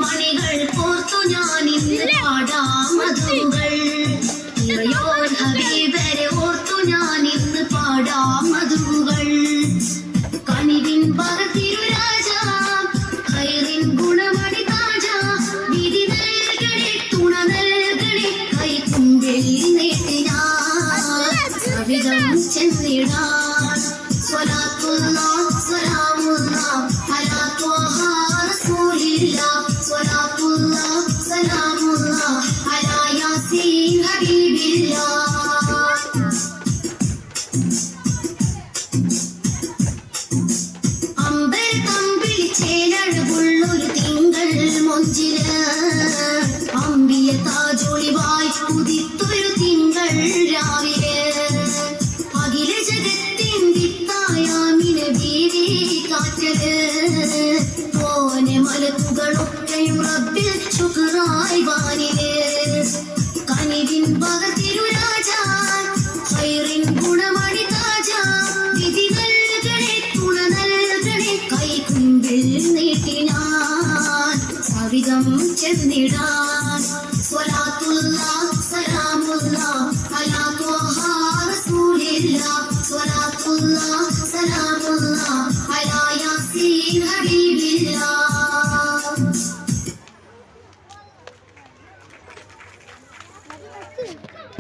മണികൾ കോർത്തു ഞാനിന്ന് പാടാമതുകൾ ഹബീബരെ ഓർത്തു ഞാനിന്ന് പാടാമതുകൾ കനിവിൻ ഭഗതിരുരാജ ഖൈറിൻ ഗുണമണി താജ വിധി നൽകണേ തുണ നൽകണേ കൈക്കുമ്പിൽ നീട്ടിനാൻ സവിധം ചെന്നിടാൻ സ്വലാത്തുല്ലാഹ് സലാമുല്ലാഹ് അലാ ത്വഹ റസൂലില്ലാഹ് സ്വലാത്തുല്ലാഹ് സലാമുല്ലാഹ് അലാ യാസീൻ ഹബീബില്ലാഹ് അമ്പർ തമ്പിൽ ചേലഴകുള്ളൊരു തിങ്കൾ മൊഞ്ചില് അമ്പിയ താജൊളിവായി ഉദിത്തൊരു തിങ്കൾ രാവിലെ അഖില ജഗത്തിൻ വിത്തായാമിന ബീവി കാറ്റല് ഓനെ മലക്കുകളൊക്കെയും റബ്ബിൽ ശുക്റായി വാനില് കനിവിൻ ഭഗതിരുരാജ ഖൈറിൻ ഗുണമണി താജ വിധി നൽകണേ തുണ നൽകണേ കൈക്കുമ്പിൽ നീട്ടിനാൻ സവിധം ചെന്നിടാൻ സ്വലാത്തുല്ലാഹ് സലാമുല്ലാഹ് അലാ ത്വഹ റസൂലില്ലാഹ് സ്വലാത്തുല്ലാഹ്